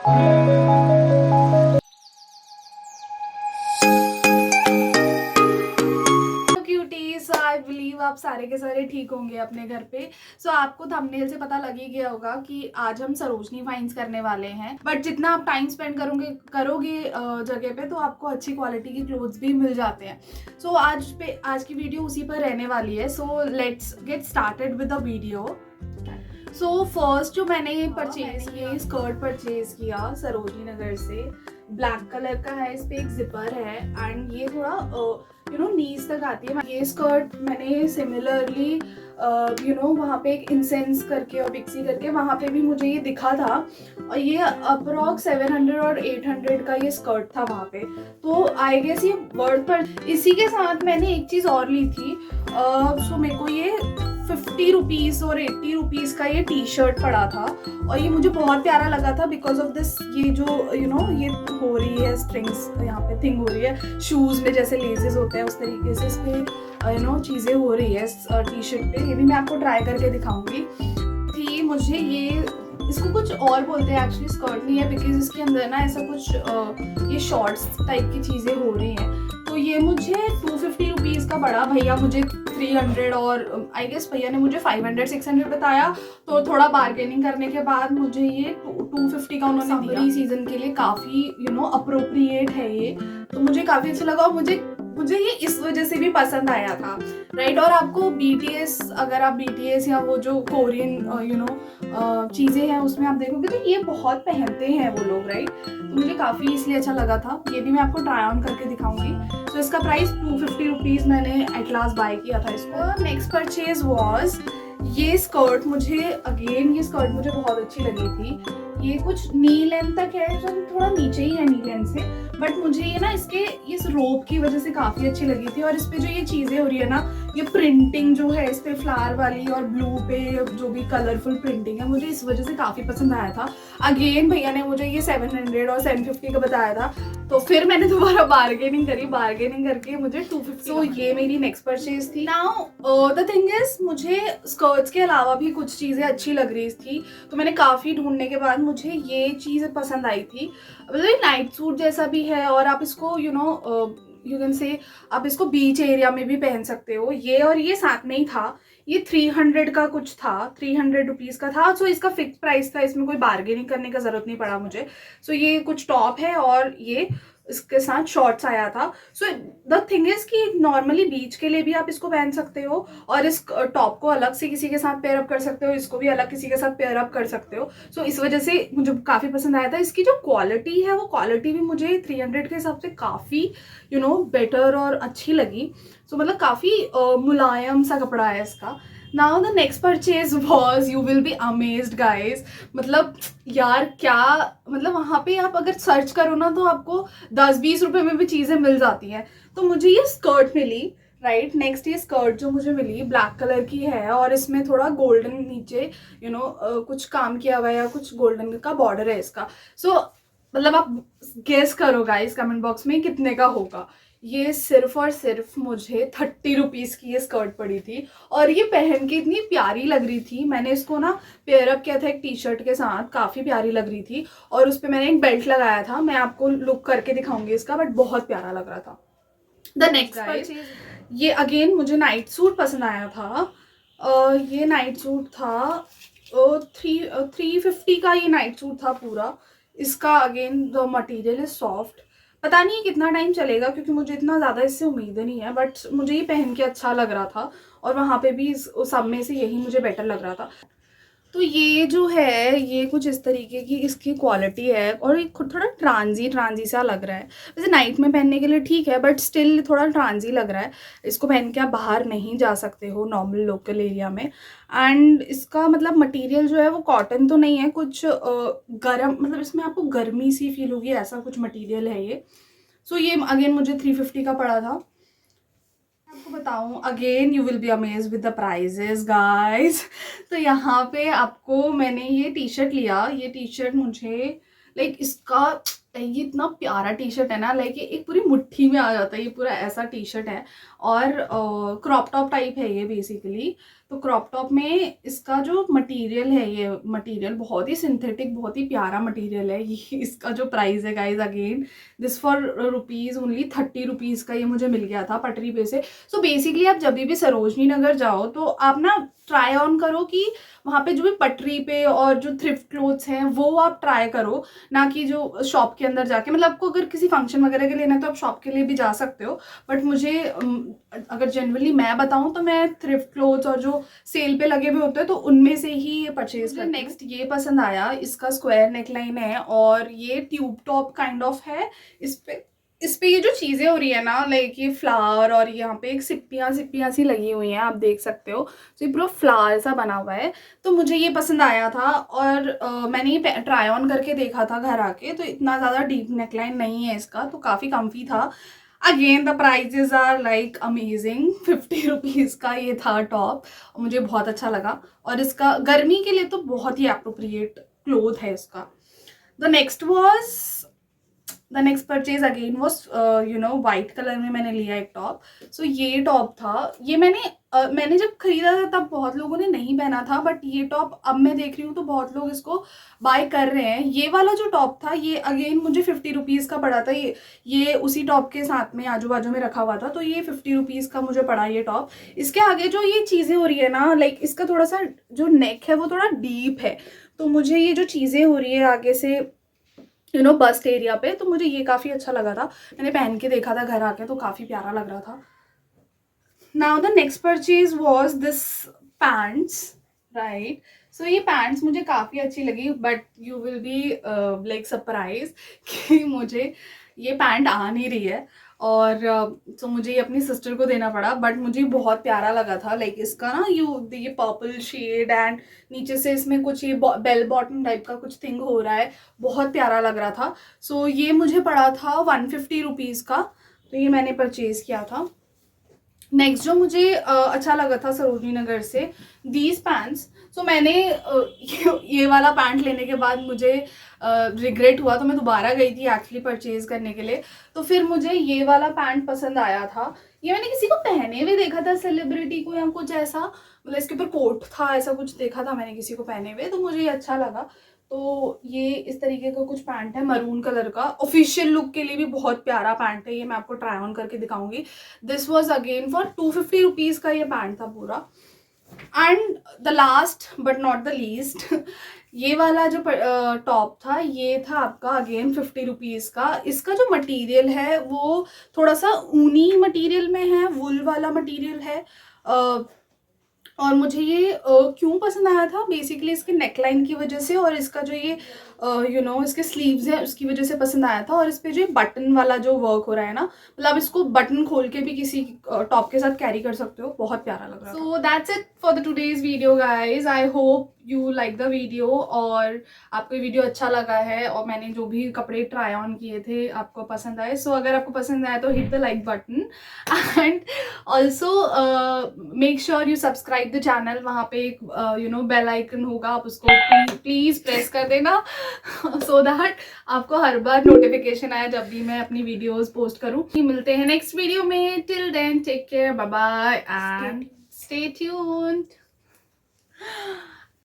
I believe आप सारे के सारे ठीक होंगे अपने घर पे। सो आपको थंबनेल से पता लग ही गया होगा कि आज हम सरोजनी फाइंड्स करने वाले हैं। बट जितना आप टाइम स्पेंड करोगे जगह पे, तो आपको अच्छी क्वालिटी की क्लोथ्स भी मिल जाते हैं। सो आज की वीडियो उसी पर रहने वाली है। So let's get started with the video. So first जो मैंने परचेज किया, स्कर्ट परचेज किया सरोजनी नगर से। ब्लैक कलर का है, इस पे एक जिपर है एंड ये थोड़ा नीज तक आती है। ये स्कर्ट मैंने सिमिलरली वहाँ पे एक इंसेंस करके और पिक्सी करके वहाँ पे भी मुझे ये दिखा था, और ये अप्रॉक्स 700 और 800 का ये स्कर्ट था वहाँ पे। तो आई गेस ये वर्ड पर। इसी के साथ मैंने एक चीज़ और ली थी। सो मेरे को ये 50 रुपीज़ और 80 रुपीज़ का ये टी शर्ट पड़ा था, और ये मुझे बहुत प्यारा लगा था बिकॉज ऑफ दिस। ये जो ये हो रही है स्ट्रिंग्स, यहाँ पे थिंग हो रही है शूज़ में, जैसे लेसेस होते हैं उस तरीके से इस पे चीज़ें हो रही है टी शर्ट पे। ये भी मैं आपको ट्राई करके दिखाऊंगी। थी मुझे ये, इसको कुछ और बोलते हैं एक्चुअली, स्कर्ट नहीं है बिकॉज इसके अंदर ना ऐसा कुछ ये शॉर्ट्स टाइप की चीज़ें हो रही हैं। तो ये मुझे 250 रुपीज़ का पड़ा। भैया मुझे 300 और आई गेस भैया ने मुझे 500-600 बताया। तो थोड़ा बार्गेनिंग करने के बाद मुझे ये 250 का उन्होंने दिया। समरी सीजन के लिए काफ़ी अप्रोप्रिएट है ये, तो मुझे काफ़ी अच्छा लगा। और मुझे ये इस वजह से भी पसंद आया था, राइट। और आपको BTS, अगर आप BTS या वो जो कोरियन चीज़ें हैं उसमें आप देखोगे तो ये बहुत पहनते हैं वो लोग, राइट। तो मुझे काफ़ी इसलिए अच्छा लगा था। ये भी मैं आपको ट्राई ऑन करके दिखाऊंगी। तो इसका प्राइस 250 रुपीज़ मैंने एट लास्ट बाय किया था इसको। नेक्स्ट परचेज वॉज ये स्कर्ट। ये स्कर्ट मुझे बहुत अच्छी लगी थी। ये कुछ नी लेंथ तक है, जो थोड़ा नीचे ही है नी लेंथ से, बट मुझे ये ना इसके इस रोप की वजह से काफ़ी अच्छी लगी थी। और इस पे जो ये चीज़ें हो रही है ना, ये प्रिंटिंग जो है इस पे फ्लावर वाली और ब्लू पे जो भी कलरफुल प्रिंटिंग है, मुझे इस वजह से काफ़ी पसंद आया था। अगेन भैया ने मुझे ये 700 और 750 का बताया था, तो फिर मैंने दोबारा बार्गेनिंग करके मुझे 250। तो ये मेरी नेक्स्ट परचेज थी। नाउ द थिंग इज, मुझे स्कर्ट्स के अलावा भी कुछ चीज़ें अच्छी लग रही थी, तो मैंने काफ़ी ढूंढने के बाद मुझे ये चीज़ पसंद आई थी। मतलब नाइट सूट जैसा भी है, और आप इसको यू कैन से आप इसको बीच एरिया में भी पहन सकते हो। ये और ये साथ में ही था। ये 300 का कुछ था, 300 रुपीज़ का था। सो इसका फिक्स प्राइस था, इसमें कोई बार्गेनिंग करने का ज़रूरत नहीं पड़ा मुझे। सो ये कुछ टॉप है और ये इसके साथ शॉर्ट्स आया था। सो द थिंग इज कि नॉर्मली बीच के लिए भी आप इसको पहन सकते हो, और इस टॉप को अलग से किसी के साथ पेयर अप कर सकते हो, इसको भी अलग किसी के साथ पेयर अप कर सकते हो। सो इस वजह से मुझे काफ़ी पसंद आया था। इसकी जो क्वालिटी है, वो क्वालिटी भी मुझे 300 के हिसाब से काफ़ी बेटर और अच्छी लगी। सो मतलब काफ़ी मुलायम सा कपड़ा है इसका। Now the next purchase was, you will be amazed guys. मतलब यार क्या, मतलब वहाँ पे आप अगर सर्च करो ना, तो आपको 10-20 रुपए में भी चीज़ें मिल जाती हैं। तो मुझे ये स्कर्ट मिली, राइट। नेक्स्ट ये स्कर्ट जो मुझे मिली ब्लैक कलर की है, और इसमें थोड़ा गोल्डन नीचे कुछ काम किया हुआ है, या कुछ गोल्डन का बॉर्डर है इसका। सो मतलब आप गेस करो गाइस कमेंट बॉक्स में कितने का होगा। ये सिर्फ और सिर्फ मुझे 30 रुपीज़ की ये स्कर्ट पड़ी थी, और ये पहन के इतनी प्यारी लग रही थी। मैंने इसको ना पेयर अप किया था एक टी शर्ट के साथ, काफ़ी प्यारी लग रही थी, और उस पर मैंने एक बेल्ट लगाया था। मैं आपको लुक करके दिखाऊंगी इसका, बट बहुत प्यारा लग रहा था। द नेक्स्ट परचेज, ये अगेन मुझे नाइट सूट पसंद आया था। ये नाइट सूट था 350 का, ये नाइट सूट था पूरा। इसका again the material is soft. पता नहीं कितना टाइम चलेगा, क्योंकि मुझे इतना ज़्यादा इससे उम्मीद नहीं है, बट मुझे ये पहन के अच्छा लग रहा था, और वहाँ पे भी सब में से यही मुझे बेटर लग रहा था। तो ये जो है, ये कुछ इस तरीके की इसकी क्वालिटी है, और ये थोड़ा ट्रांजी सा लग रहा है। वैसे नाइट में पहनने के लिए ठीक है, बट स्टिल थोड़ा ट्रांजी लग रहा है। इसको पहन के आप बाहर नहीं जा सकते हो नॉर्मल लोकल एरिया में। एंड इसका मतलब मटेरियल जो है वो कॉटन तो नहीं है, कुछ गर्म, मतलब इसमें आपको गर्मी सी फील होगी, ऐसा कुछ मटीरियल है ये। सो ये अगेन मुझे 350 का पड़ा था। आपको बताऊं, again you will be amazed with the prizes guys. तो यहाँ पे आपको मैंने ये टी शर्ट लिया। ये टी शर्ट मुझे लाइक इसका, ये इतना प्यारा टी शर्ट है ना, लाइक एक पूरी मुट्ठी में आ जाता है, ये पूरा ऐसा टी शर्ट है, और क्रॉप टॉप टाइप है ये बेसिकली। तो क्रॉप टॉप में इसका जो मटेरियल है, ये मटेरियल बहुत ही सिंथेटिक, बहुत ही प्यारा मटेरियल है। ये इसका जो प्राइस है guys, again this for rupees only 30 rupees का ये मुझे मिल गया था पटरी पे से। सो बेसिकली आप जब भी सरोजनी नगर जाओ तो आप ना ट्राई ऑन करो कि वहाँ पे जो भी पटरी पे और जो थ्रिफ्ट क्लोथ्स हैं वो आप ट्राई करो, ना कि जो शॉप के अंदर जाके। मतलब आपको अगर किसी फंक्शन वगैरह के लेना है तो आप शॉप के लिए भी जा सकते हो, बट मुझे अगर जनरली मैं बताऊँ तो मैं थ्रिफ्ट क्लोथ्स और जो सेल पे लगे हुए होते हैं तो उनमें से ही ये परचेज करती हूँ। नेक्स्ट ये पसंद आया, इसका स्क्वायर नेकलाइन है और ये ट्यूब टॉप काइंड ऑफ है। इस पे ये जो चीज़ें हो रही है ना, लाइक ये फ्लावर और यहाँ पे एक सिप्पियाँ सी लगी हुई हैं, आप देख सकते हो। तो ये पूरा फ्लावर सा बना हुआ है, तो मुझे ये पसंद आया था। और मैंने ये ट्राई ऑन करके देखा था घर आके, तो इतना ज़्यादा डीप नेकलाइन नहीं है इसका, तो काफ़ी कम्फी था। Again the prizes are like amazing. 50 rupees का ये था टॉप, मुझे बहुत अच्छा लगा। और इसका गर्मी के लिए तो बहुत ही अप्रोप्रिएट क्लोथ है इसका। The next purchase again was white colour में मैंने लिया एक टॉप। सो ये टॉप था, ये मैंने जब खरीदा था तब बहुत लोगों ने नहीं पहना था, बट ये टॉप अब मैं देख रही हूँ तो बहुत लोग इसको बाय कर रहे हैं। ये वाला जो टॉप था ये अगेन मुझे 50 रुपीज़ का पड़ा था। ये उसी टॉप के साथ में आजू बाजू में रखा हुआ था, तो ये 50 रुपीज़ का मुझे पड़ा ये टॉप। इसके आगे जो ये चीज़ें हो रही है ना, लाइक इसका थोड़ा सा जो नेक है वो थोड़ा डीप है, तो मुझे ये जो चीज़ें हो रही है आगे से बस्ट एरिया पे, तो मुझे ये काफ़ी अच्छा लगा था। मैंने पहन के देखा था घर आके, तो काफ़ी प्यारा लग रहा था। Now the next purchase was this pants, right. So ये पैंट्स मुझे काफ़ी अच्छी लगी, but you will be like surprise कि मुझे ये पैंट आ नहीं रही है। और तो मुझे ये अपनी सिस्टर को देना पड़ा, बट मुझे बहुत प्यारा लगा था। लाइक इसका ना ये पर्पल शेड एंड नीचे से इसमें कुछ ये बेल बॉटम टाइप का कुछ थिंग हो रहा है, बहुत प्यारा लग रहा था। सो ये मुझे पड़ा था 150 रुपीज़ का, तो ये मैंने परचेज़ किया था। नेक्स्ट जो मुझे अच्छा लगा था सरोजनी नगर से, दीज पैंट्स। सो मैंने ये वाला पैंट लेने के बाद मुझे रिग्रेट हुआ, तो मैं दोबारा गई थी एक्चुअली परचेज करने के लिए। तो फिर मुझे ये वाला पैंट पसंद आया था। ये मैंने किसी को पहने हुए देखा था, सेलिब्रिटी को या कुछ ऐसा, मतलब इसके ऊपर कोट था, ऐसा कुछ देखा था मैंने किसी को पहने हुए, तो मुझे ये अच्छा लगा। तो ये इस तरीके का कुछ पैंट है मरून कलर का, ऑफिशियल लुक के लिए भी बहुत प्यारा पैंट है ये, मैं आपको ट्राई ऑन करके दिखाऊंगी। This was again for 250 rupees का ये पैंट था पूरा। And the last but not the least, ये वाला जो टॉप था ये था आपका अगेन 50 रुपीज़ का। इसका जो मटेरियल है वो थोड़ा सा ऊनी मटेरियल में है, वुल वाला मटेरियल है। और मुझे ये क्यों पसंद आया था, बेसिकली इसके नेकलाइन की वजह से, और इसका जो ये इसके स्लीव्स हैं उसकी वजह से पसंद आया था। और इस पे जो बटन वाला जो वर्क हो रहा है ना, मतलब इसको बटन खोल के भी किसी टॉप के साथ कैरी कर सकते हो, बहुत प्यारा लग रहा है। So that's it for the today's video guys. I hope you like the video, और आपको ये वीडियो अच्छा लगा है और मैंने जो भी कपड़े ट्राई ऑन किए थे आपको पसंद आए। सो अगर आपको पसंद आया तो hit the like button and also make sure you subscribe the channel. वहाँ पे एक बेल आइकन होगा, आप उसको प्लीज प्रेस कर देना सो दैट आपको हर बार नोटिफिकेशन आए जब भी मैं अपनी वीडियोस पोस्ट करूँ। मिलते हैं नेक्स्ट वीडियो में, till then take care, bye bye and stay tuned.